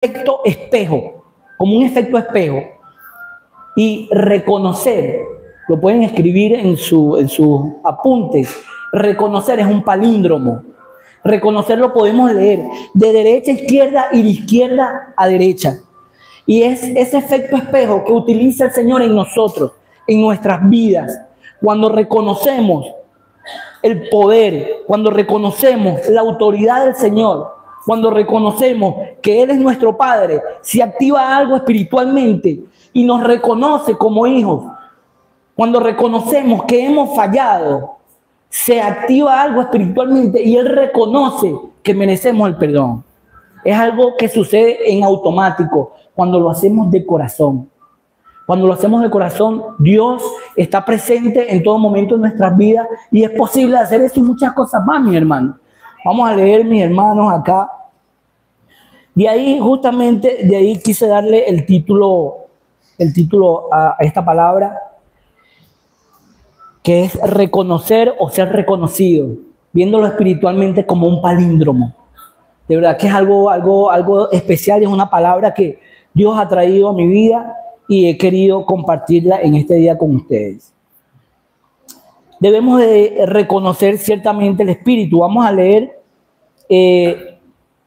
efecto espejo, como un efecto espejo. Y reconocer, lo pueden escribir en sus apuntes, reconocer es un palíndromo. Reconocer lo podemos leer de derecha a izquierda y de izquierda a derecha. Y es ese efecto espejo que utiliza el Señor en nosotros, en nuestras vidas. Cuando reconocemos el poder, cuando reconocemos la autoridad del Señor, cuando reconocemos que Él es nuestro Padre, se activa algo espiritualmente y nos reconoce como hijos. Cuando reconocemos que hemos fallado, se activa algo espiritualmente y Él reconoce que merecemos el perdón. Es algo que sucede en automático cuando lo hacemos de corazón. Cuando lo hacemos de corazón, Dios está presente en todo momento en nuestras vidas y es posible hacer eso y muchas cosas más, mis hermanos. Vamos a leer, mis hermanos, acá. De ahí, justamente, de ahí quise darle el título a esta palabra, que es reconocer o ser reconocido, viéndolo espiritualmente como un palíndromo. De verdad que es algo especial, es una palabra que Dios ha traído a mi vida y he querido compartirla en este día con ustedes. Debemos de reconocer ciertamente el Espíritu. Vamos a leer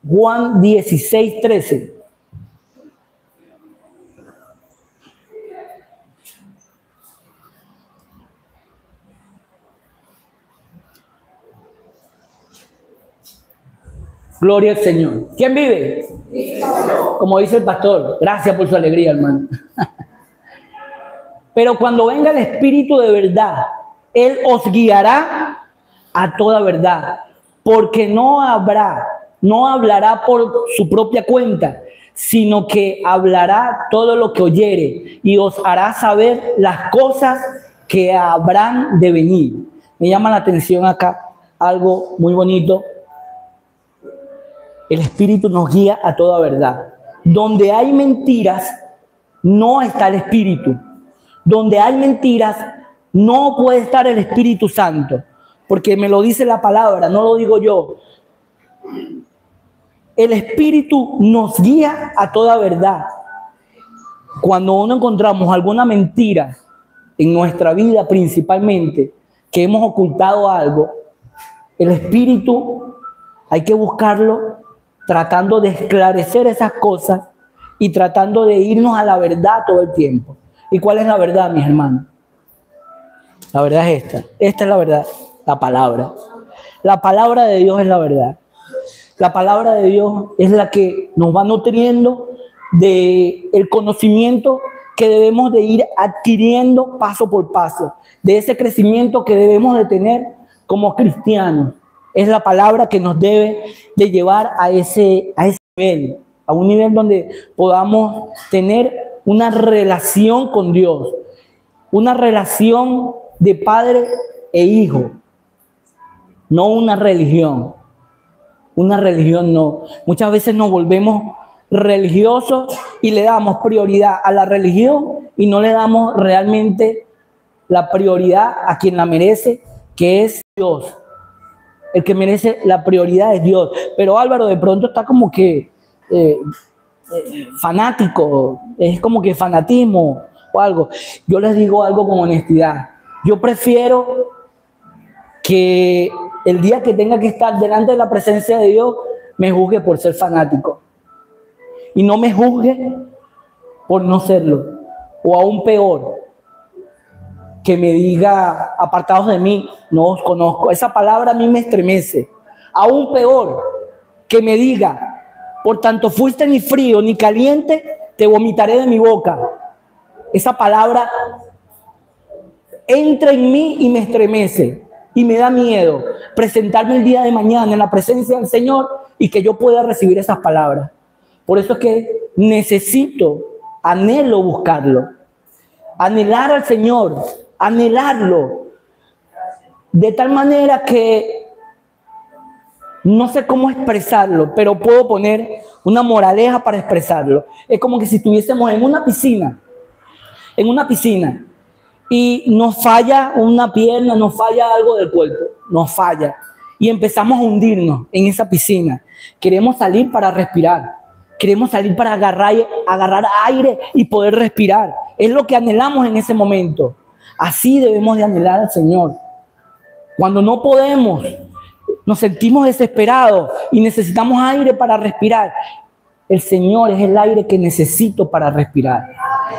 Juan 16:13. Gloria al Señor. ¿Quién vive? Como dice el pastor, gracias por su alegría, hermano. Pero cuando venga el Espíritu de verdad, Él os guiará a toda verdad, porque no hablará por su propia cuenta, sino que hablará todo lo que oyere y os hará saber las cosas que habrán de venir. Me llama la atención acá algo muy bonito. El Espíritu nos guía a toda verdad. Donde hay mentiras, no está el Espíritu. Donde hay mentiras, no puede estar el Espíritu Santo. Porque me lo dice la palabra, no lo digo yo. El Espíritu nos guía a toda verdad. Cuando no encontramos alguna mentira en nuestra vida principalmente, que hemos ocultado algo, el Espíritu hay que buscarlo tratando de esclarecer esas cosas y tratando de irnos a la verdad todo el tiempo. ¿Y cuál es la verdad, mis hermanos? La verdad es esta. Esta es la verdad, la palabra. La palabra de Dios es la verdad. La palabra de Dios es la que nos va nutriendo del conocimiento que debemos de ir adquiriendo paso por paso, de ese crecimiento que debemos de tener como cristianos. Es la palabra que nos debe de llevar a ese nivel, a un nivel donde podamos tener una relación con Dios, una relación de padre e hijo, no una religión. Una religión no. Muchas veces nos volvemos religiosos y le damos prioridad a la religión y no le damos realmente la prioridad a quien la merece, que es Dios. El que merece la prioridad es Dios. Pero Álvaro de pronto está como que fanático, es como que fanatismo o algo. Yo les digo algo con honestidad. Yo prefiero que el día que tenga que estar delante de la presencia de Dios, me juzgue por ser fanático. Y no me juzgue por no serlo. O aún peor, que me diga, apartados de mí, no os conozco. Esa palabra a mí me estremece. Aún peor, que me diga, por tanto fuiste ni frío ni caliente, te vomitaré de mi boca. Esa palabra entra en mí y me estremece. Y me da miedo presentarme el día de mañana en la presencia del Señor y que yo pueda recibir esas palabras. Por eso es que necesito, anhelo buscarlo. Anhelar al Señor, anhelarlo. De tal manera que no sé cómo expresarlo, pero puedo poner una moraleja para expresarlo. Es como que si estuviésemos en una piscina. Y nos falla una pierna, nos falla algo del cuerpo, nos falla. Y empezamos a hundirnos en esa piscina. Queremos salir para respirar, Queremos salir para agarrar aire y poder respirar. Es lo que anhelamos en ese momento. Así debemos de anhelar al Señor. Cuando no podemos, nos sentimos desesperados y necesitamos aire para respirar. El Señor es el aire que necesito para respirar.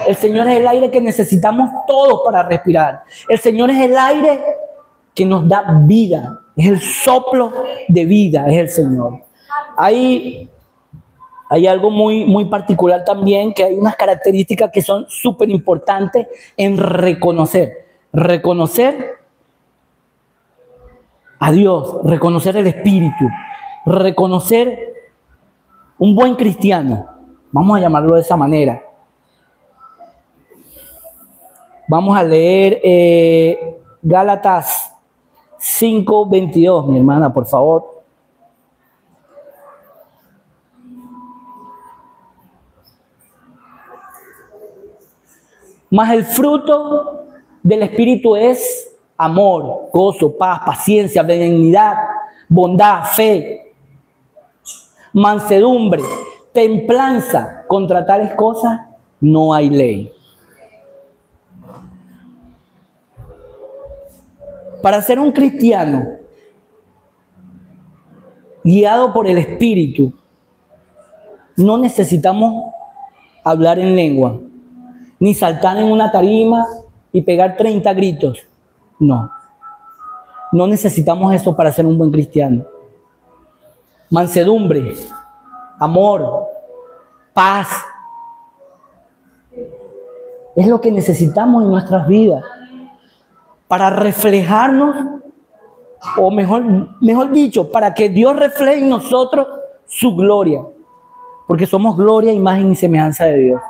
El Señor es el aire que necesitamos todos para respirar. El Señor es el aire que nos da vida. Es el soplo de vida, es el Señor. Hay algo muy particular también, que hay unas características que son súper importantes en reconocer. Reconocer a Dios, reconocer el Espíritu, reconocer un buen cristiano. Vamos a llamarlo de esa manera. Vamos a leer Gálatas 5:22, mi hermana, por favor. Mas el fruto del Espíritu es amor, gozo, paz, paciencia, benignidad, bondad, fe, mansedumbre, templanza. Contra tales cosas no hay ley. Para ser un cristiano guiado por el Espíritu, no necesitamos hablar en lengua, ni saltar en una tarima y pegar 30 gritos. No necesitamos eso para ser un buen cristiano. Mansedumbre, amor, paz, es lo que necesitamos en nuestras vidas para reflejarnos, o mejor dicho, para que Dios refleje en nosotros su gloria, porque somos gloria, imagen y semejanza de Dios,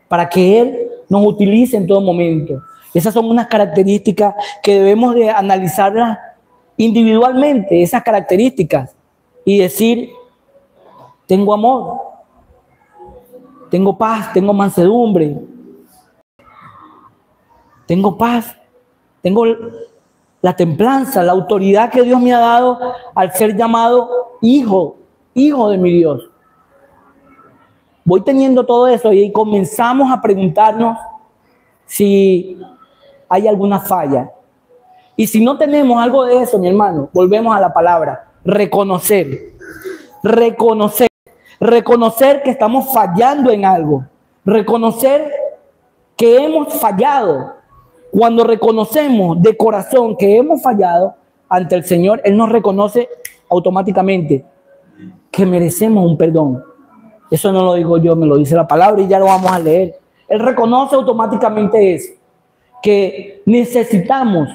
para que Él nos utilice en todo momento. Esas son unas características que debemos de analizarlas individualmente, esas características, y decir: tengo amor, tengo paz, tengo mansedumbre, tengo paz, tengo la templanza, la autoridad que Dios me ha dado al ser llamado hijo de mi Dios. Voy teniendo todo eso y comenzamos a preguntarnos si hay alguna falla. Y si no tenemos algo de eso, mi hermano, volvemos a la palabra: reconocer. Reconocer que estamos fallando en algo. Reconocer que hemos fallado. Cuando reconocemos de corazón que hemos fallado ante el Señor, Él nos reconoce automáticamente que merecemos un perdón. Eso no lo digo yo, me lo dice la palabra y ya lo vamos a leer. Él reconoce automáticamente eso, que necesitamos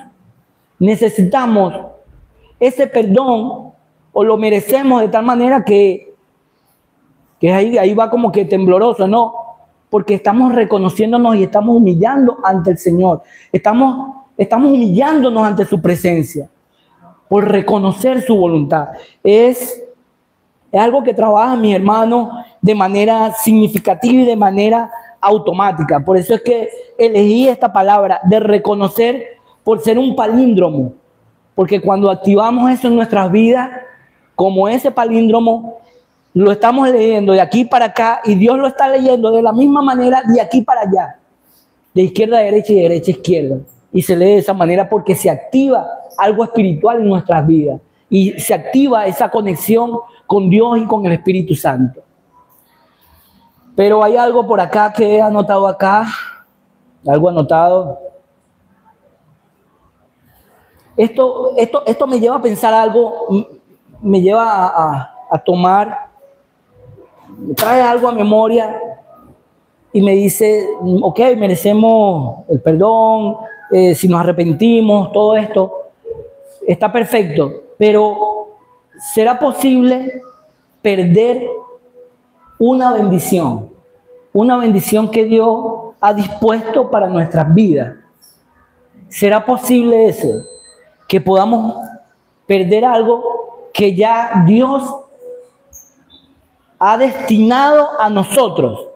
ese perdón, o lo merecemos de tal manera que ahí va como que tembloroso, ¿no? Porque estamos reconociéndonos y estamos humillando ante el Señor. Estamos humillándonos ante su presencia por reconocer su voluntad. Es algo que trabaja, mis hermanos, de manera significativa y de manera automática. Por eso es que elegí esta palabra de reconocer, por ser un palíndromo. Porque cuando activamos eso en nuestras vidas, como ese palíndromo, lo estamos leyendo de aquí para acá y Dios lo está leyendo de la misma manera de aquí para allá, de izquierda a derecha y de derecha a izquierda. Y se lee de esa manera porque se activa algo espiritual en nuestras vidas y se activa esa conexión con Dios y con el Espíritu Santo. Pero hay algo por acá que he anotado acá, algo anotado. Esto me lleva a pensar algo, me lleva a tomar, me trae algo a memoria y me dice: ok, merecemos el perdón, si nos arrepentimos, todo esto está perfecto, pero ¿será posible perder una bendición que Dios ha dispuesto para nuestras vidas? ¿Será posible eso? Que podamos perder algo que ya Dios ha destinado a nosotros.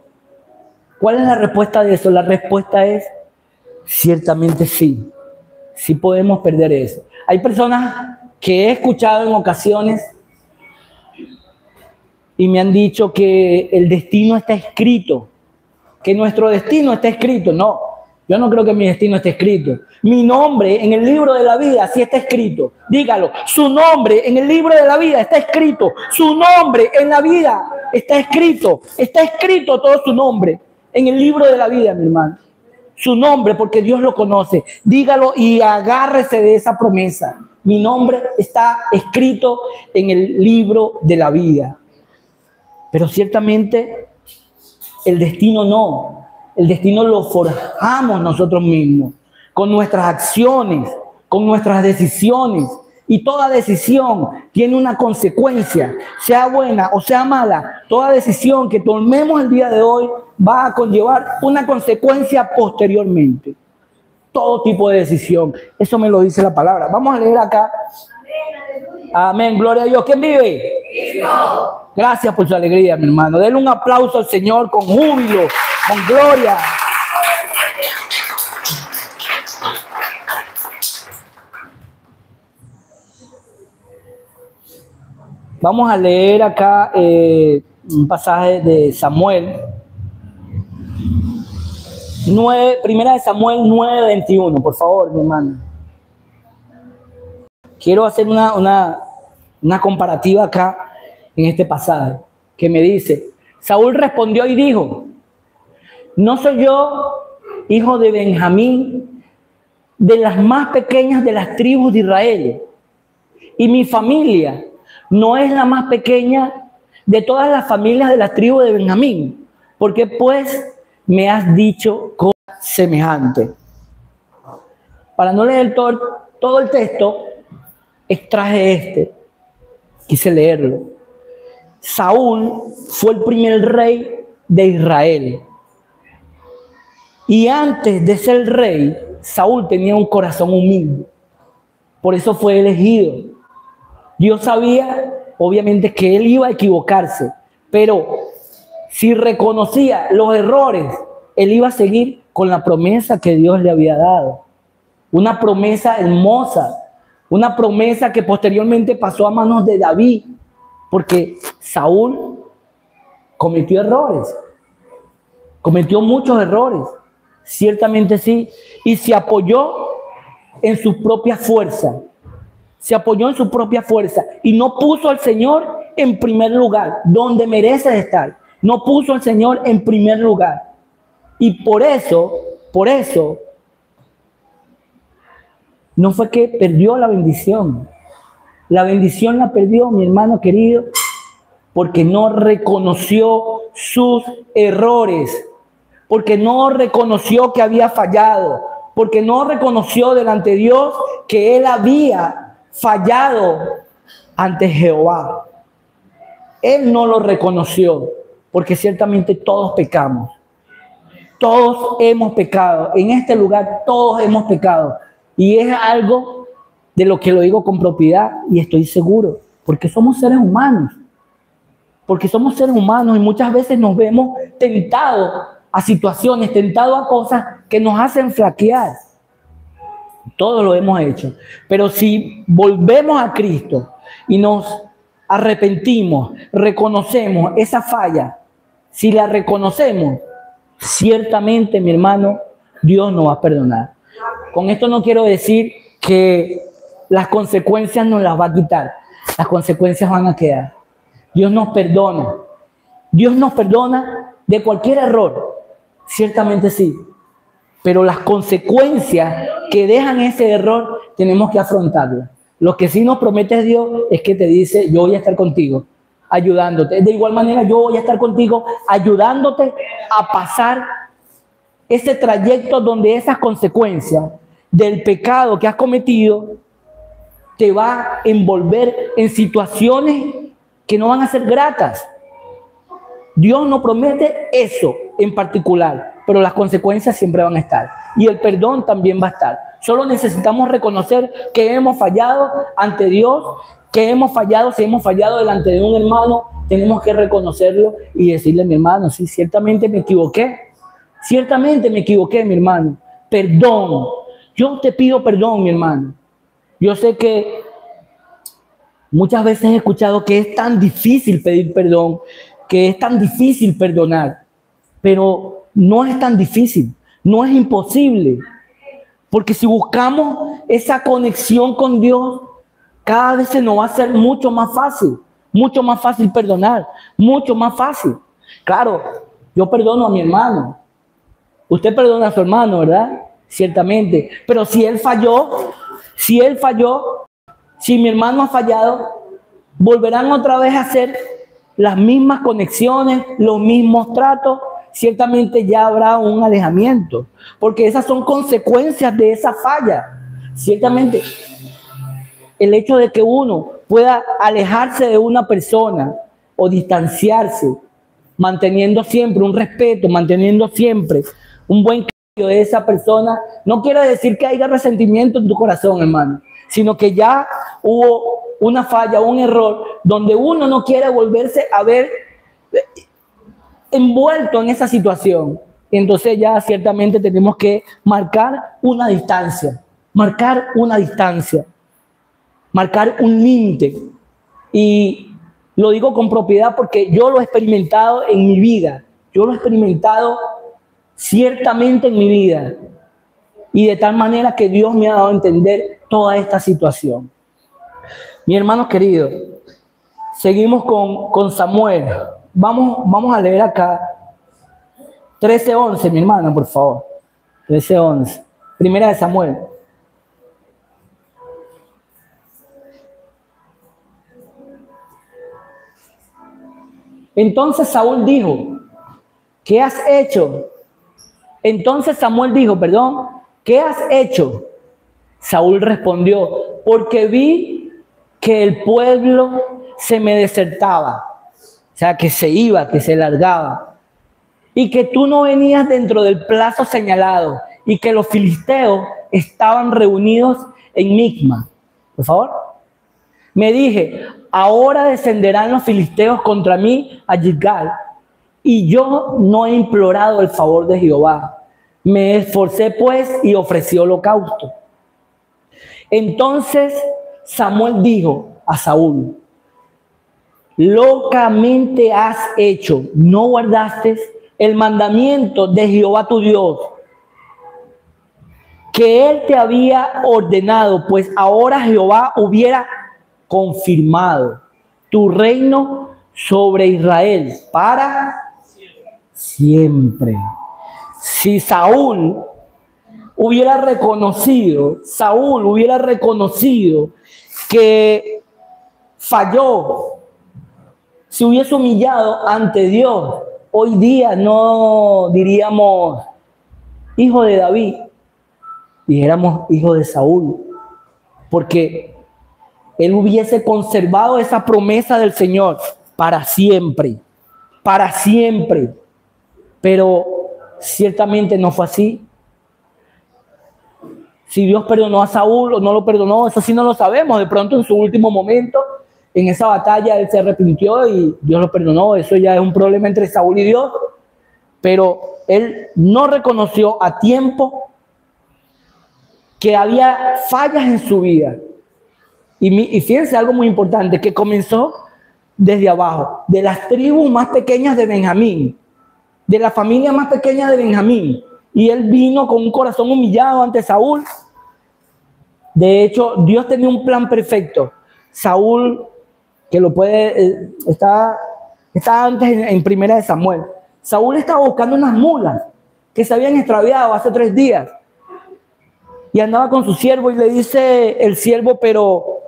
¿Cuál es la respuesta de eso? La respuesta es: ciertamente sí. Sí podemos perder eso. Hay personas que he escuchado en ocasiones y me han dicho que el destino está escrito, que nuestro destino está escrito. No, yo no creo que mi destino esté escrito. Mi nombre en el libro de la vida sí está escrito. Dígalo, su nombre en el libro de la vida está escrito. Su nombre en la vida está escrito. Está escrito todo su nombre en el libro de la vida, mi hermano. Su nombre, porque Dios lo conoce. Dígalo y agárrese de esa promesa. Mi nombre está escrito en el libro de la vida. Pero ciertamente el destino no. El destino lo forjamos nosotros mismos, con nuestras acciones, con nuestras decisiones. Y toda decisión tiene una consecuencia, sea buena o sea mala. Toda decisión que tomemos el día de hoy va a conllevar una consecuencia posteriormente. Todo tipo de decisión. Eso me lo dice la palabra. Vamos a leer acá. Amén, gloria a Dios. ¿Quién vive? Gracias por su alegría, mi hermano. Denle un aplauso al Señor con júbilo, con gloria. Vamos a leer acá un pasaje de Samuel. Primera de Samuel 9:21, por favor, mi hermano. Quiero hacer una comparativa acá en este pasaje que me dice: Saúl respondió y dijo: ¿no soy yo hijo de Benjamín, de las más pequeñas de las tribus de Israel? Y mi familia no es la más pequeña de todas las familias de la tribu de Benjamín. ¿Por qué pues me has dicho cosa semejante? Para no leer todo el texto, extraje quise leerlo. Saúl fue el primer rey de Israel. Y antes de ser rey, Saúl tenía un corazón humilde. Por eso fue elegido. Dios sabía, obviamente, que él iba a equivocarse, pero si reconocía los errores, él iba a seguir con la promesa que Dios le había dado. Una promesa hermosa, una promesa que posteriormente pasó a manos de David, porque Saúl cometió errores, cometió muchos errores, ciertamente sí, y se apoyó en su propia fuerza. Se apoyó en su propia fuerza y no puso al Señor en primer lugar, donde merece estar. No puso al Señor en primer lugar. Y por eso, no fue que perdió la bendición. La bendición la perdió, mi hermano querido, porque no reconoció sus errores, porque no reconoció que había fallado, porque no reconoció delante de Dios que él había fallado ante Jehová. Él no lo reconoció, porque ciertamente todos pecamos. Todos hemos pecado. En este lugar todos hemos pecado. Y es algo de lo que lo digo con propiedad y estoy seguro, porque somos seres humanos. Porque somos seres humanos y muchas veces nos vemos tentados a situaciones, tentados a cosas que nos hacen flaquear. Todos lo hemos hecho. Pero si volvemos a Cristo y nos arrepentimos, reconocemos esa falla, si la reconocemos, ciertamente, mi hermano, Dios nos va a perdonar. Con esto no quiero decir que las consecuencias nos las va a quitar. Las consecuencias van a quedar. Dios nos perdona. Dios nos perdona de cualquier error. Ciertamente sí. Pero las consecuencias que dejan ese error tenemos que afrontarlas. Lo que sí nos promete Dios es que te dice: yo voy a estar contigo, ayudándote. De igual manera, yo voy a estar contigo, ayudándote a pasar ese trayecto donde esas consecuencias del pecado que has cometido te va a envolver en situaciones que no van a ser gratas. Dios nos promete eso en particular, pero las consecuencias siempre van a estar. Y el perdón también va a estar. Solo necesitamos reconocer que hemos fallado ante Dios, que hemos fallado. Si hemos fallado delante de un hermano, tenemos que reconocerlo y decirle: mi hermano, sí, ciertamente me equivoqué. Ciertamente me equivoqué, mi hermano. Perdón. Yo te pido perdón, mi hermano. Yo sé que Muchas veces he escuchado que es tan difícil pedir perdón, que es tan difícil perdonar, pero no es tan difícil, no es imposible, porque si buscamos esa conexión con Dios, cada vez se nos va a hacer mucho más fácil perdonar, mucho más fácil. Claro, yo perdono a mi hermano, usted perdona a su hermano, ¿verdad? Ciertamente, pero si él falló, si mi hermano ha fallado, volverán otra vez a hacer las mismas conexiones, los mismos tratos, ciertamente ya habrá un alejamiento, porque esas son consecuencias de esa falla. Ciertamente, el hecho de que uno pueda alejarse de una persona o distanciarse, manteniendo siempre un respeto, manteniendo siempre un buen cambio de esa persona, no quiere decir que haya resentimiento en tu corazón, hermano, sino que ya hubo una falla, un error, donde uno no quiere volverse a ver envuelto en esa situación. Entonces ya ciertamente tenemos que marcar una distancia, marcar un límite. Y lo digo con propiedad porque yo lo he experimentado en mi vida, yo lo he experimentado ciertamente en mi vida. Y de tal manera que Dios me ha dado a entender toda esta situación. Mi hermano querido, seguimos con Samuel. Vamos a leer acá 13:11, mi hermana, por favor. 13:11. Primera de Samuel. Entonces Saúl dijo, ¿qué has hecho? Entonces Samuel dijo, ¿qué has hecho? Saúl respondió, porque vi que el pueblo se me desertaba, o sea, que se iba, que se largaba, y que tú no venías dentro del plazo señalado, y que los filisteos estaban reunidos en Micma. Por favor. Me dije, ahora descenderán los filisteos contra mí a Gilgal, y yo no he implorado el favor de Jehová. Me esforcé pues y ofrecí holocausto. Entonces Samuel dijo a Saúl, locamente has hecho, no guardaste el mandamiento de Jehová tu Dios, que él te había ordenado, pues ahora Jehová hubiera confirmado tu reino sobre Israel para siempre. Si Saúl hubiera reconocido que falló, se hubiese humillado ante Dios, hoy día no diríamos hijo de David, dijéramos hijo de Saúl, porque él hubiese conservado esa promesa del Señor para siempre, pero ciertamente no fue así. Si Dios perdonó a Saúl o no lo perdonó, eso sí no lo sabemos. De pronto en su último momento, en esa batalla, él se arrepintió y Dios lo perdonó. Eso ya es un problema entre Saúl y Dios. Pero él no reconoció a tiempo que había fallas en su vida. Y fíjense algo muy importante, que comenzó desde abajo, de las tribus más pequeñas de Benjamín, de la familia más pequeña de Benjamín. Y él vino con un corazón humillado ante Saúl. De hecho, Dios tenía un plan perfecto. Saúl, que lo puede, está antes en Primera de Samuel. Saúl estaba buscando unas mulas que se habían extraviado hace 3 días. Y andaba con su siervo y le dice el siervo, pero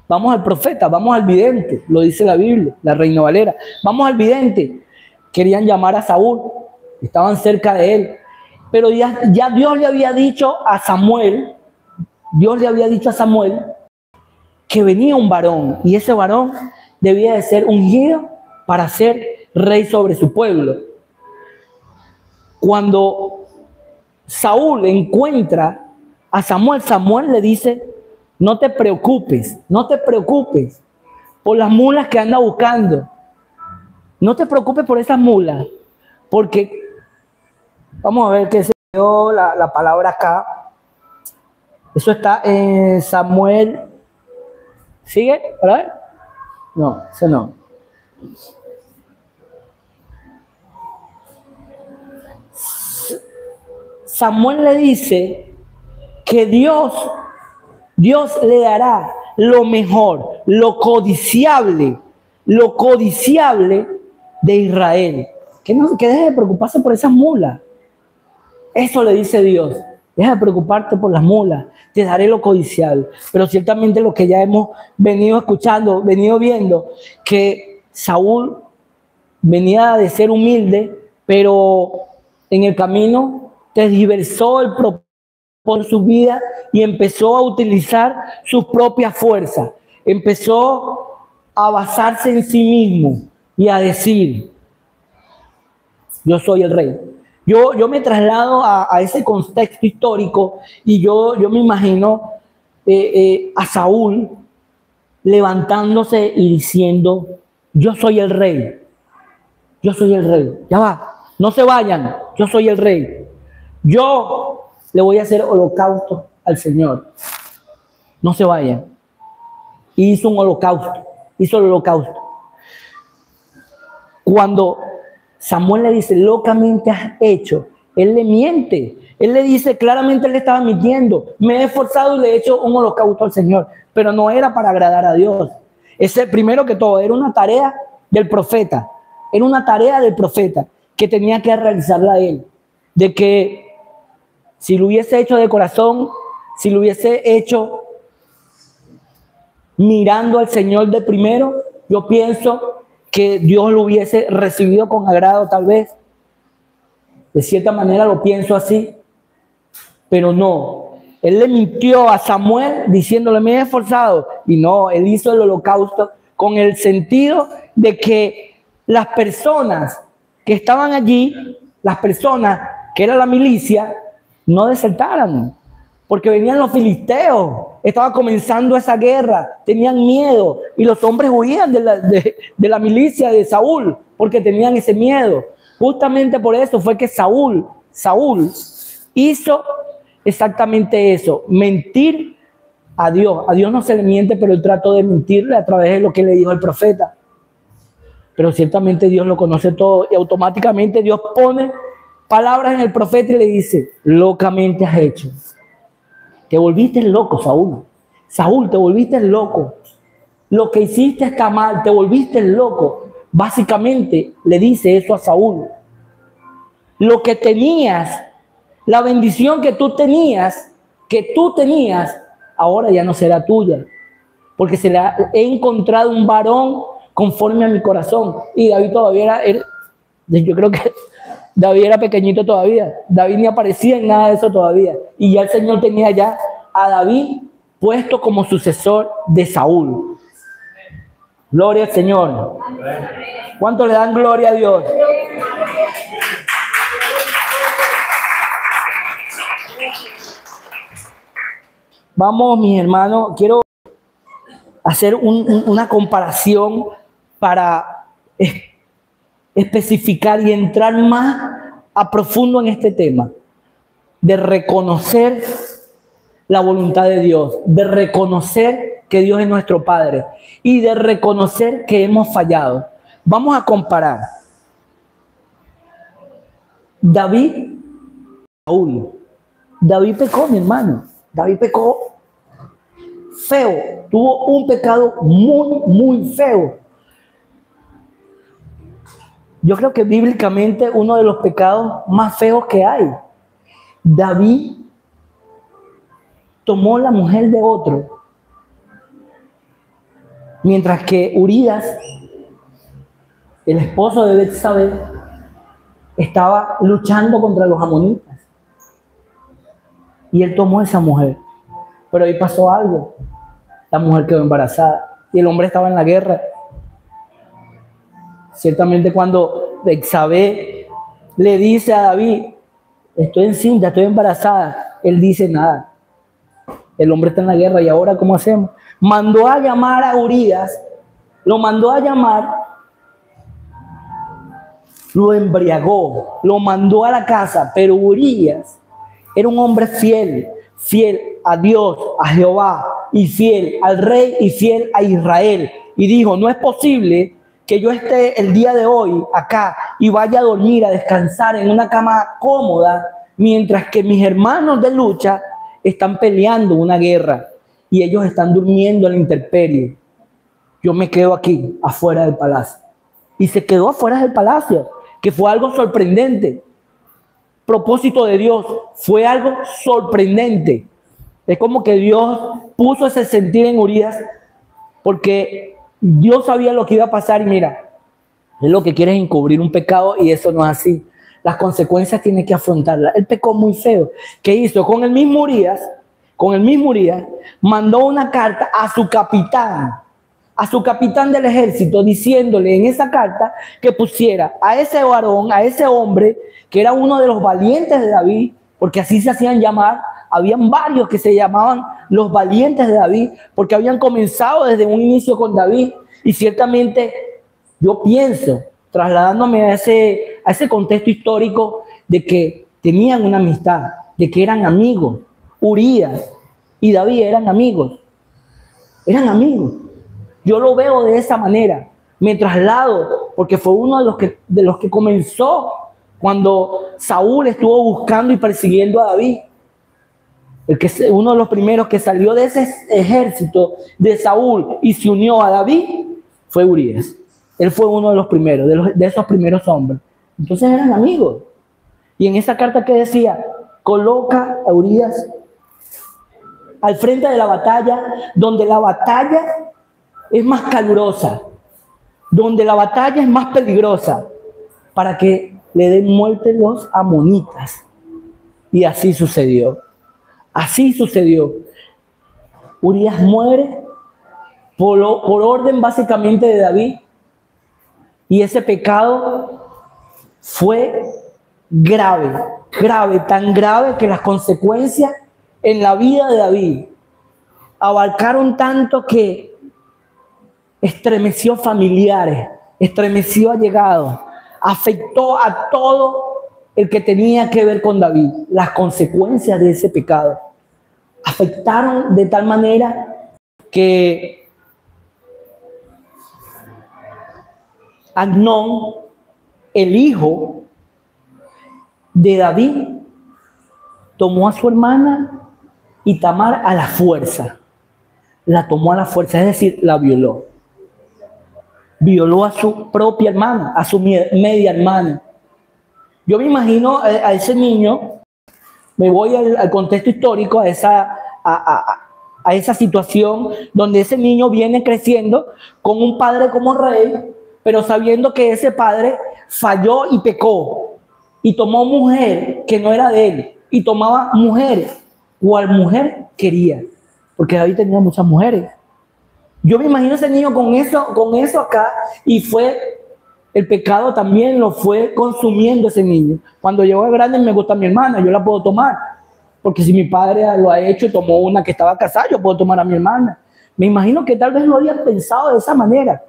vamos al profeta, vamos al vidente, lo dice la Biblia, la Reina Valera. Vamos al vidente. Querían llamar a Saúl, estaban cerca de él. Pero ya Dios le había dicho a Samuel, que venía un varón, y ese varón debía de ser ungido para ser rey sobre su pueblo. Cuando Saúl encuentra a Samuel, Samuel le dice, no te preocupes por las mulas que anda buscando. No te preocupes por esas mulas, porque vamos a ver qué se dio la palabra acá. Eso está en Samuel ¿Sigue? ¿Para ver? No, ese no. Samuel le dice que Dios le dará lo mejor, lo codiciable de Israel. Que deje de preocuparse por esas mulas. Eso le dice Dios. Deja de preocuparte por las mulas. Te daré lo codiciable. Pero ciertamente lo que ya hemos venido escuchando, venido viendo, que Saúl venía de ser humilde, pero en el camino tergiversó el propósito de su vida y empezó a utilizar sus propias fuerzas. Empezó a basarse en sí mismo y a decir: yo soy el rey. Yo me traslado a ese contexto histórico y yo me imagino a Saúl levantándose y diciendo: yo soy el rey. Yo soy el rey. Ya va, no se vayan, yo soy el rey. Yo le voy a hacer holocausto al Señor. No se vayan. Y hizo un holocausto. Hizo el holocausto. Cuando Samuel le dice: locamente has hecho, él le miente. Él le dice claramente, él le estaba mintiendo: me he esforzado y le he hecho un holocausto al Señor. Pero no era para agradar a Dios. Ese, primero que todo, era una tarea del profeta. Era una tarea del profeta que tenía que realizarla él. De que si lo hubiese hecho de corazón, si lo hubiese hecho mirando al Señor de primero, yo pienso que Dios lo hubiese recibido con agrado, tal vez. De cierta manera lo pienso así, pero no. Él le mintió a Samuel diciéndole: me he esforzado. Y no, él hizo el holocausto con el sentido de que las personas que estaban allí, las personas que era la milicia, no desertaran. Porque venían los filisteos, estaba comenzando esa guerra, tenían miedo y los hombres huían de la milicia de Saúl porque tenían ese miedo. Justamente por eso fue que Saúl hizo exactamente eso, mentir a Dios. A Dios no se le miente, pero él trató de mentirle a través de lo que le dijo el profeta. Pero ciertamente Dios lo conoce todo y automáticamente Dios pone palabras en el profeta y le dice: locamente has hecho. Te volviste loco, Saúl. Saúl, te volviste loco. Lo que hiciste está mal, te volviste loco. Básicamente le dice eso a Saúl. Lo que tenías, la bendición que tú tenías, ahora ya no será tuya. Porque he encontrado un varón conforme a mi corazón. Y David todavía yo creo que David era pequeñito todavía. David ni aparecía en nada de eso todavía. Y ya el Señor tenía ya a David puesto como sucesor de Saúl. Gloria al Señor. ¿Cuánto le dan gloria a Dios? Vamos, mis hermanos, quiero hacer una comparación para especificar y entrar más a profundo en este tema de reconocer la voluntad de Dios, de reconocer que Dios es nuestro Padre y de reconocer que hemos fallado. Vamos a comparar David, Saúl. David pecó, mi hermano. David pecó feo, tuvo un pecado muy, muy feo. Yo creo que bíblicamente uno de los pecados más feos que hay. David tomó la mujer de otro, mientras que Urías, el esposo de Betsabé, estaba luchando contra los amonitas. Y él tomó esa mujer. Pero ahí pasó algo. La mujer quedó embarazada y el hombre estaba en la guerra. Ciertamente cuando Betsabé le dice a David: estoy encinta, estoy embarazada, él dice: nada. El hombre está en la guerra y ahora ¿cómo hacemos? Mandó a llamar a Urías, lo mandó a llamar, lo embriagó, lo mandó a la casa, pero Urías era un hombre fiel a Dios, a Jehová. y fiel al rey y fiel a Israel. Y dijo, no es posible que yo esté el día de hoy acá y vaya a dormir, a descansar en una cama cómoda, mientras que mis hermanos de lucha están peleando una guerra y ellos están durmiendo en la intemperie. Yo me quedo aquí, afuera del palacio. Y se quedó afuera del palacio, que fue algo sorprendente. Propósito de Dios, fue algo sorprendente. Es como que Dios puso ese sentir en Urías, porque Dios sabía lo que iba a pasar. Y mira, es lo que quiere es encubrir un pecado, y eso no es así. Las consecuencias tiene que afrontarlas. Él pecó muy feo. ¿Qué hizo? Con el mismo Urías, mandó una carta a su capitán del ejército, diciéndole en esa carta que pusiera a ese varón, a ese hombre, que era uno de los valientes de David, porque así se hacían llamar. Habían varios que se llamaban los valientes de David, porque habían comenzado desde un inicio con David. Y ciertamente yo pienso, trasladándome a ese contexto histórico, de que tenían una amistad, de que eran amigos. Urías y David eran amigos. Yo lo veo de esa manera. Me traslado, porque fue uno de los que comenzó cuando Saúl estuvo buscando y persiguiendo a David. Uno de los primeros que salió de ese ejército de Saúl y se unió a David fue Urías. Él fue uno de los primeros, de esos primeros hombres. Entonces eran amigos. Y en esa carta que decía, coloca a Urías al frente de la batalla, donde la batalla es más calurosa, donde la batalla es más peligrosa, para que le den muerte los amonitas. Y así sucedió. Urías muere por orden básicamente de David, y ese pecado fue grave, tan grave que las consecuencias en la vida de David abarcaron tanto que estremeció familiares, estremeció allegados, afectó a todo el que tenía que ver con David. Las consecuencias de ese pecado afectaron de tal manera que Amnón, el hijo de David, tomó a su hermana y Tamar a la fuerza. La tomó a la fuerza, es decir, la violó. Violó a su propia hermana, a su media hermana. Yo me imagino a ese niño, me voy al contexto histórico, a esa situación donde ese niño viene creciendo con un padre como rey, pero sabiendo que ese padre falló y pecó, y tomó mujer que no era de él, y tomaba mujeres, cual mujer quería, porque David tenía muchas mujeres. Yo me imagino ese niño con eso acá, y el pecado también lo fue consumiendo ese niño. Cuando llegó a grande, me gusta mi hermana, yo la puedo tomar, porque si mi padre lo ha hecho, tomó una que estaba casada, yo puedo tomar a mi hermana. Me imagino que tal vez lo había pensado de esa manera.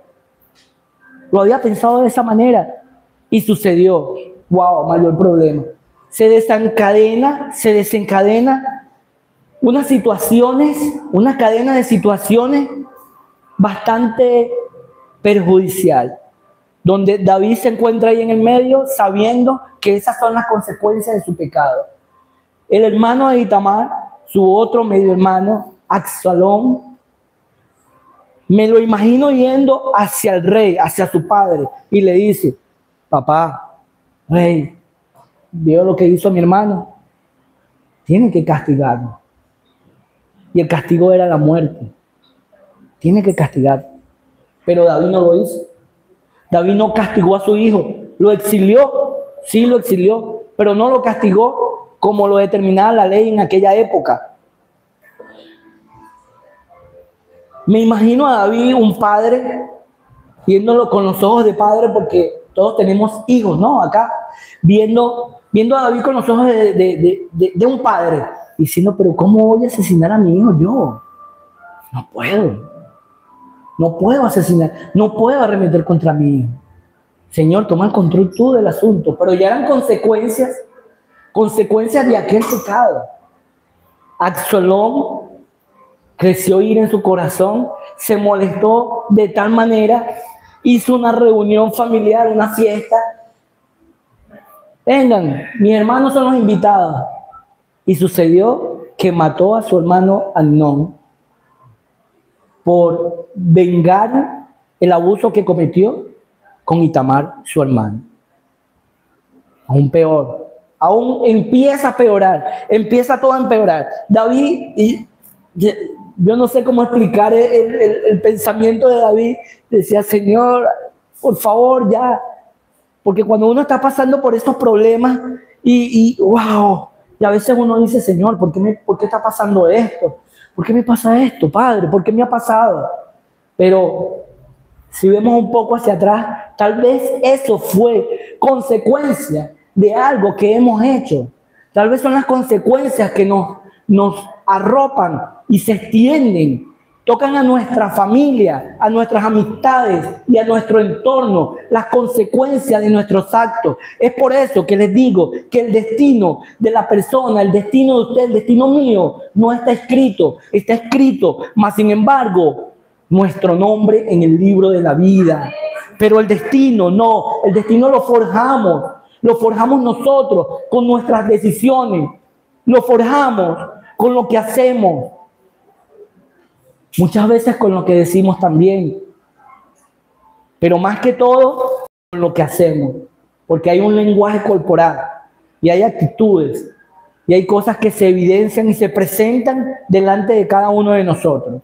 Y sucedió. Wow, mayor problema. Se desencadena una cadena de situaciones bastante perjudicial, donde David se encuentra ahí en el medio, sabiendo que esas son las consecuencias de su pecado. El hermano de Itamar, su otro medio hermano, Absalón, me lo imagino yendo hacia el rey, hacia su padre, y le dice: papá, rey, veo lo que hizo mi hermano, tiene que castigarlo. Y el castigo era la muerte. Tiene que castigar. Pero David no lo hizo. David no castigó a su hijo. Lo exilió, sí lo exilió, pero no lo castigó como lo determinaba la ley en aquella época. Me imagino a David, un padre, viéndolo con los ojos de padre, porque todos tenemos hijos, ¿no? Acá, viendo a David con los ojos de un padre, diciendo: pero ¿cómo voy a asesinar a mi hijo yo? No puedo asesinar, no puedo arremeter contra mi hijo. Señor, toma el control tú del asunto. Pero ya eran consecuencias de aquel pecado. Absalón creció ira en su corazón, se molestó de tal manera, hizo una reunión familiar, una fiesta. Vengan, mis hermanos son los invitados. Y sucedió que mató a su hermano Amnón por vengar el abuso que cometió con Itamar, su hermano. Aún peor, aún empieza a peorar, empieza todo a empeorar. David, y yo no sé cómo explicar el pensamiento de David, decía, Señor, por favor, ya, porque cuando uno está pasando por estos problemas wow, y a veces uno dice, Señor, ¿por qué está pasando esto? ¿Por qué me pasa esto, Padre? ¿Por qué me ha pasado? Pero si vemos un poco hacia atrás, tal vez eso fue consecuencia de algo que hemos hecho. Tal vez son las consecuencias que nos arropan y se extienden, tocan a nuestra familia, a nuestras amistades y a nuestro entorno, las consecuencias de nuestros actos. Es por eso que les digo que el destino de la persona, el destino de usted, el destino mío, no está escrito, mas sin embargo, nuestro nombre en el libro de la vida. Pero el destino no, el destino lo forjamos nosotros con nuestras decisiones, lo forjamos con lo que hacemos, muchas veces con lo que decimos también, pero más que todo con lo que hacemos, porque hay un lenguaje corporal y hay actitudes y hay cosas que se evidencian y se presentan delante de cada uno de nosotros.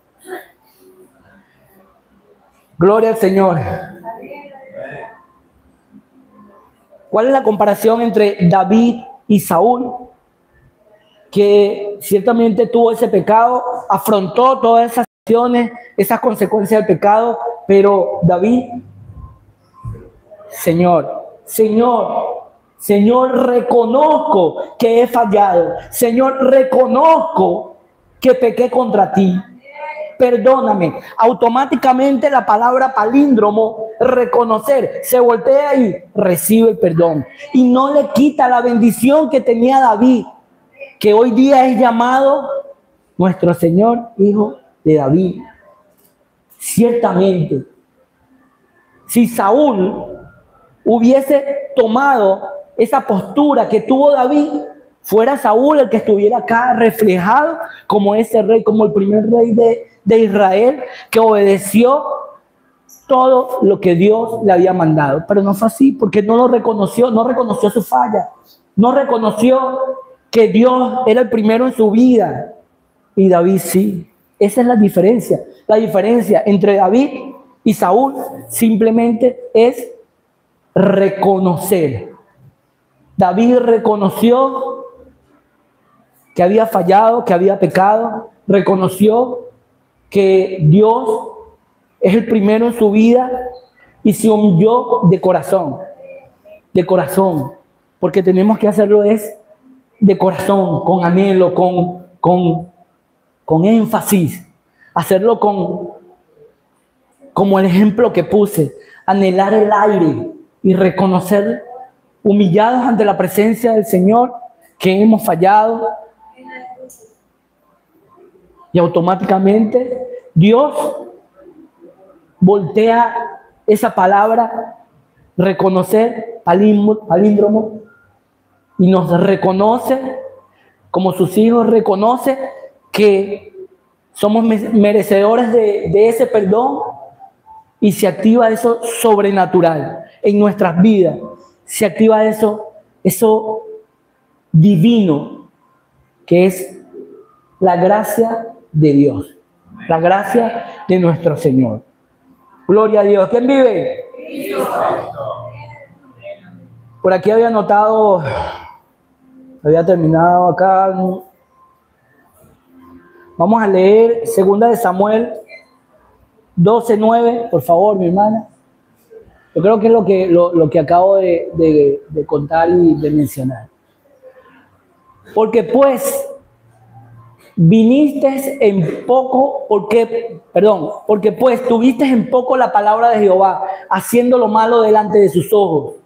Gloria al Señor. ¿Cuál es la comparación entre David y Saúl? Que ciertamente tuvo ese pecado, afrontó todas esas acciones, esas consecuencias del pecado, pero David, Señor, reconozco que he fallado. Señor, reconozco que pequé contra ti. Perdóname. Automáticamente la palabra palíndromo, reconocer, se voltea y recibe el perdón. Y no le quita la bendición que tenía David, que hoy día es llamado nuestro Señor, Hijo de David. Ciertamente, si Saúl hubiese tomado esa postura que tuvo David, fuera Saúl el que estuviera acá reflejado como ese rey, como el primer rey de Israel, que obedeció todo lo que Dios le había mandado. Pero no fue así, porque no lo reconoció, no reconoció su falla, no reconoció que Dios era el primero en su vida. Y David sí. Esa es la diferencia. La diferencia entre David y Saúl simplemente es reconocer. David reconoció que había fallado, que había pecado, reconoció que Dios es el primero en su vida y se humilló de corazón, porque tenemos que hacerlo de corazón, con anhelo, con énfasis, hacerlo como el ejemplo que puse, anhelar el aire y reconocer, humillados ante la presencia del Señor, que hemos fallado. Y automáticamente Dios voltea esa palabra, reconocer, palíndromo, y nos reconoce como sus hijos, reconoce que somos merecedores de ese perdón, y se activa eso sobrenatural en nuestras vidas, se activa eso divino, que es la gracia de Dios, la gracia de nuestro Señor. Gloria a Dios. ¿Quién vive? Por aquí había anotado, había terminado acá. Vamos a leer 2 de Samuel 12:9, por favor, mi hermana. Yo creo que es lo que acabo de contar y de mencionar. Porque pues porque pues tuviste en poco la palabra de Jehová, haciendo lo malo delante de sus ojos.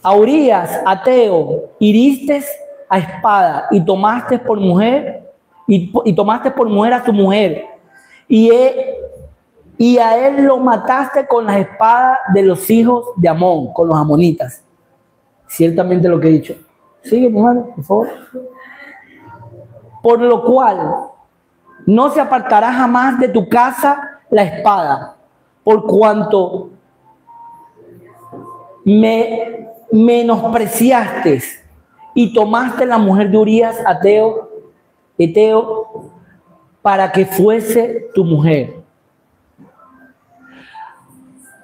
A Urías, ateo, hiriste a espada y tomaste por mujer y tomaste por mujer a su mujer, y a él lo mataste con las espadas de los hijos de Amón, con los amonitas. Ciertamente lo que he dicho. Sigue, mi hermano, por favor. Por lo cual no se apartará jamás de tu casa la espada, por cuanto me menospreciaste y tomaste la mujer de Urías Eteo para que fuese tu mujer.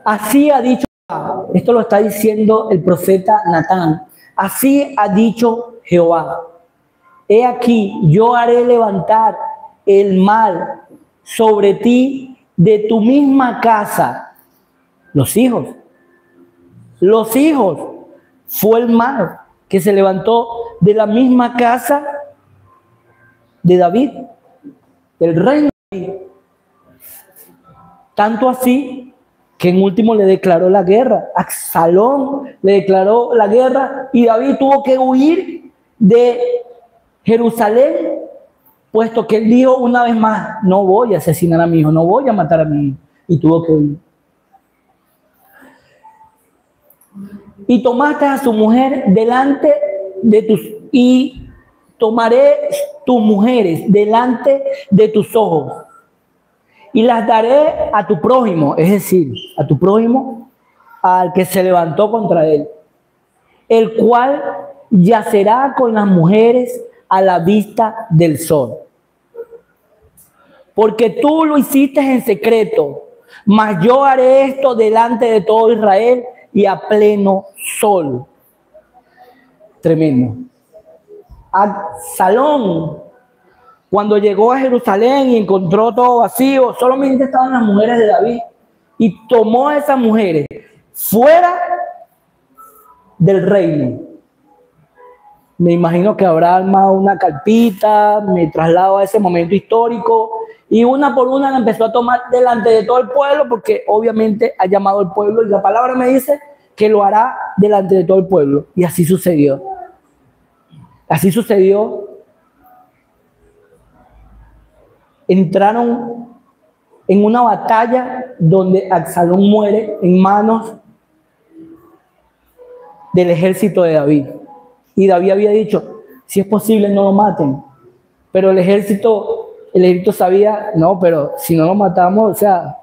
Así ha dicho, esto lo está diciendo el profeta Natán, así ha dicho Jehová, he aquí, yo haré levantar el mal sobre ti de tu misma casa. Los hijos, fue el mal que se levantó de la misma casa de David, del rey David. Tanto así que en último le declaró la guerra. Absalón le declaró la guerra y David tuvo que huir de Jerusalén, puesto que él dijo una vez más, no voy a asesinar a mi hijo, no voy a matar a mi hijo, y tuvo que huir. Y tomaste a su mujer delante de tus, y tomaré tus mujeres delante de tus ojos, y las daré a tu prójimo, es decir, a tu prójimo, al que se levantó contra él, el cual yacerá con las mujeres a la vista del sol. Porque tú lo hiciste en secreto, mas yo haré esto delante de todo Israel y a pleno sol. Tremendo. Absalón, cuando llegó a Jerusalén y encontró todo vacío, solamente estaban las mujeres de David, y tomó a esas mujeres fuera del reino. Me imagino que habrá armado una carpita, me traslado a ese momento histórico, y una por una la empezó a tomar delante de todo el pueblo, porque obviamente ha llamado al pueblo, y la palabra me dice que lo hará delante de todo el pueblo. Y así sucedió. Así sucedió. Entraron en una batalla donde Absalón muere en manos del ejército de David. Y David había dicho, si es posible no lo maten. Pero el ejército sabía, no, pero si no lo matamos, o sea,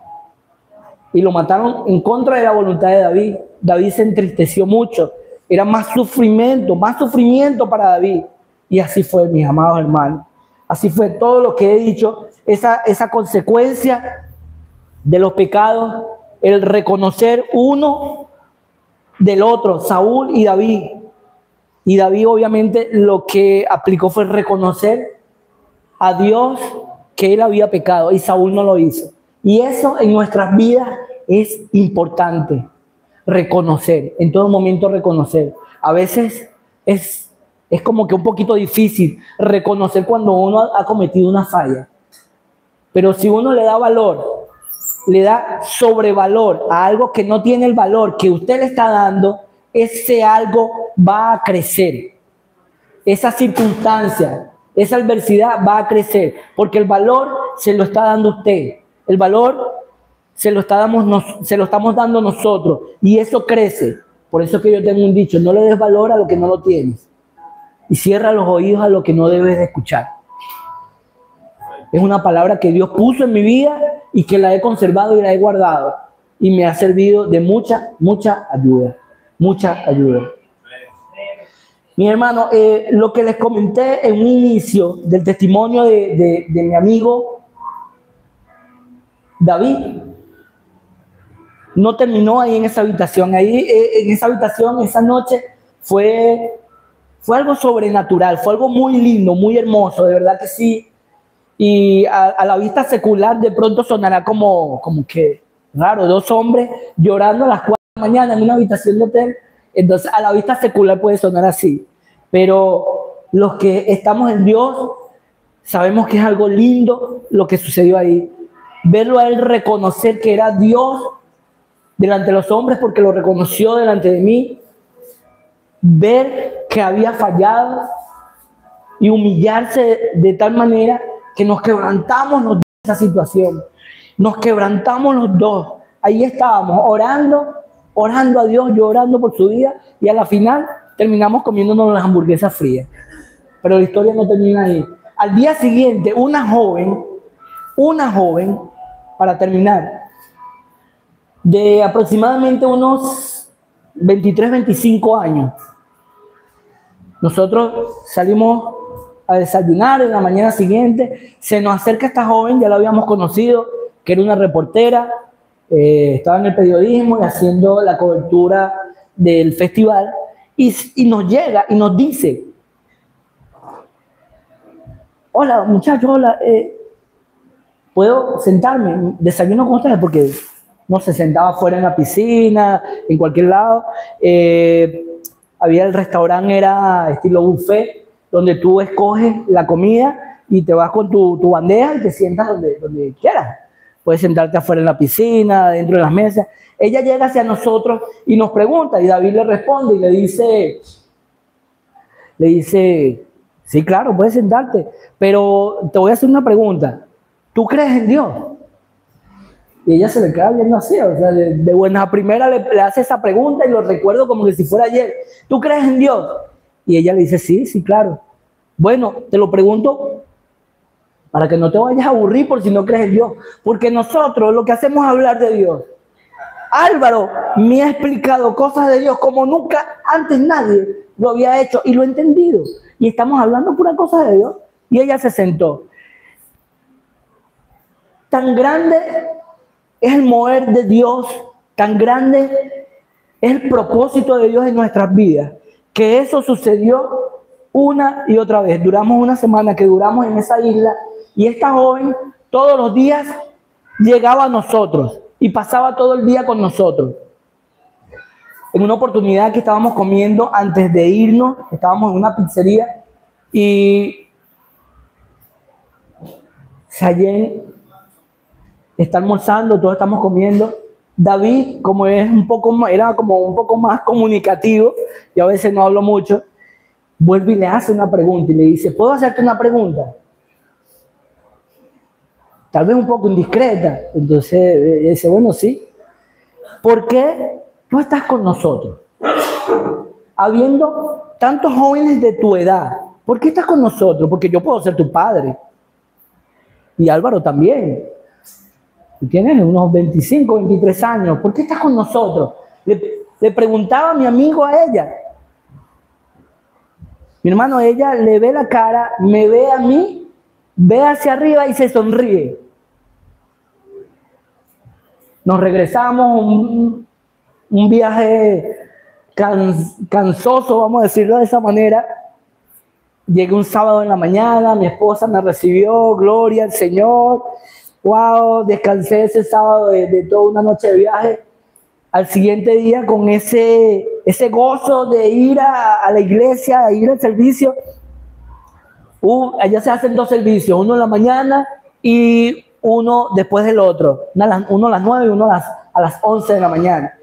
y lo mataron en contra de la voluntad de David. David se entristeció mucho. Era más sufrimiento para David. Y así fue, mis amados hermanos. Así fue todo lo que he dicho, esa consecuencia de los pecados, el reconocer uno del otro, Saúl y David. Y David obviamente lo que aplicó fue reconocer a Dios que él había pecado y Saúl no lo hizo. Y eso en nuestras vidas es importante, reconocer, en todo momento reconocer. A veces es como que un poquito difícil reconocer cuando uno ha cometido una falla. Pero si uno le da valor, le da sobrevalor a algo que no tiene el valor que usted le está dando, ese algo va a crecer. Esa circunstancia, esa adversidad va a crecer, porque el valor se lo está dando usted. El valor se lo estamos dando nosotros, y eso crece. Por eso que yo tengo un dicho, no le des valor a lo que no lo tienes, y cierra los oídos a lo que no debes de escuchar. Es una palabra que Dios puso en mi vida y que la he conservado y la he guardado, y me ha servido de mucha ayuda. Mucha ayuda. Mi hermano, lo que les comenté en un inicio del testimonio de mi amigo David, no terminó ahí en esa habitación. Ahí en esa habitación, esa noche, fue algo sobrenatural, fue algo muy lindo, muy hermoso, de verdad que sí. Y a la vista secular de pronto sonará como que raro, dos hombres llorando a las 4 de la mañana en una habitación de hotel. Entonces a la vista secular puede sonar así, pero los que estamos en Dios sabemos que es algo lindo lo que sucedió ahí. Verlo a él reconocer que era Dios delante de los hombres, porque lo reconoció delante de mí. Ver que había fallado y humillarse de tal manera que nos quebrantamos los dos en esa situación. Nos quebrantamos los dos. Ahí estábamos orando a Dios, yo orando por su vida, y a la final terminamos comiéndonos las hamburguesas frías. Pero la historia no termina ahí. Al día siguiente, una joven, para terminar, de aproximadamente unos 23, 25 años, nosotros salimos a desayunar en la mañana siguiente, se nos acerca esta joven, ya la habíamos conocido, que era una reportera, estaba en el periodismo y haciendo la cobertura del festival, y nos llega y nos dice: hola muchachos, hola, ¿puedo sentarme? Desayuno con ustedes, porque no se sentaba afuera en la piscina, en cualquier lado. Había el restaurante, era estilo buffet, donde tú escoges la comida y te vas con tu bandeja y te sientas donde quieras. Puedes sentarte afuera en la piscina, dentro de las mesas. Ella llega hacia nosotros y nos pregunta, y David le responde y le dice, sí, claro, puedes sentarte, pero te voy a hacer una pregunta. ¿Tú crees en Dios? Y ella se le queda viendo así, o sea, de buena a primera le hace esa pregunta y lo recuerdo como que si fuera ayer. ¿Tú crees en Dios? Y ella le dice, sí, claro. Bueno, te lo pregunto para que no te vayas a aburrir por si no crees en Dios, porque nosotros lo que hacemos es hablar de Dios. Álvaro me ha explicado cosas de Dios como nunca antes nadie lo había hecho y lo he entendido. Y estamos hablando pura cosa de Dios. Y ella se sentó. Tan grande es el mover de Dios, tan grande es el propósito de Dios en nuestras vidas, que eso sucedió una y otra vez. Duramos una semana que duramos en esa isla y esta joven todos los días llegaba a nosotros y pasaba todo el día con nosotros. En una oportunidad que estábamos comiendo antes de irnos, estábamos en una pizzería y Sayen está almorzando, todos estamos comiendo. David, como era como un poco más comunicativo, y a veces no hablo mucho, vuelve y le hace una pregunta y le dice, ¿puedo hacerte una pregunta? Tal vez un poco indiscreta. Entonces dice, bueno, sí. ¿Por qué tú estás con nosotros? Habiendo tantos jóvenes de tu edad, ¿por qué estás con nosotros? Porque yo puedo ser tu padre. Y Álvaro también. Tú tienes unos 25, 23 años. ¿Por qué estás con nosotros? Le preguntaba a mi amigo a ella. Mi hermano, ella le ve la cara, me ve a mí, ve hacia arriba y se sonríe. Nos regresamos, un viaje cansoso, vamos a decirlo de esa manera. Llegué un sábado en la mañana, mi esposa me recibió, gloria al Señor. Wow, descansé ese sábado de toda una noche de viaje. Al siguiente día, con ese gozo de ir a la iglesia, a ir al servicio. Allá se hacen dos servicios, uno en la mañana y uno después del otro. Uno a las 9 y uno a las 11 de la mañana.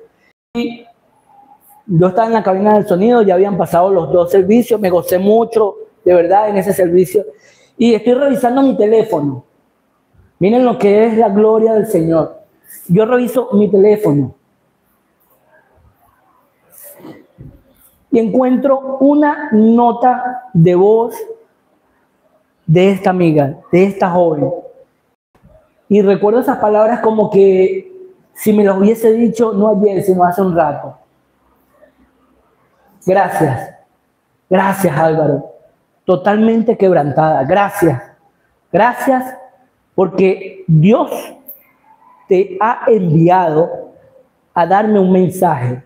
Y yo estaba en la cabina del sonido, ya habían pasado los dos servicios, me gocé mucho, de verdad, en ese servicio. Y estoy revisando mi teléfono. Miren lo que es la gloria del Señor. Yo reviso mi teléfono y encuentro una nota de voz de esta amiga, de esta joven. Y recuerdo esas palabras como que si me las hubiese dicho no ayer, sino hace un rato. Gracias. Gracias, Álvaro. Totalmente quebrantada. Gracias. Gracias porque Dios te ha enviado a darme un mensaje.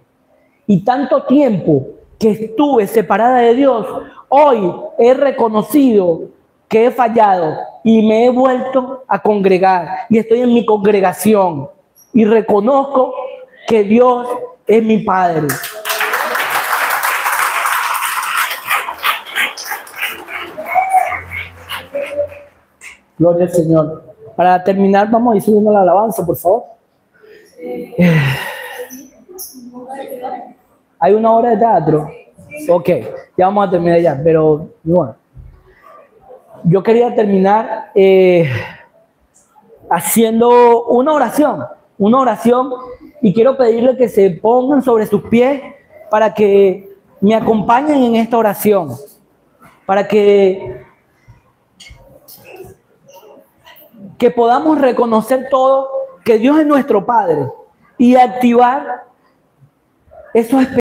Y tanto tiempo que estuve separada de Dios, hoy he reconocido que he fallado y me he vuelto a congregar. Y estoy en mi congregación y reconozco que Dios es mi Padre. Gloria al Señor. Para terminar, vamos a ir subiendo la alabanza, por favor. ¿Hay una hora de teatro? Ok, ya vamos a terminar ya, pero bueno. yo quería terminar haciendo una oración, y quiero pedirle que se pongan sobre sus pies para que me acompañen en esta oración, para que podamos reconocer todo que Dios es nuestro Padre y activar esos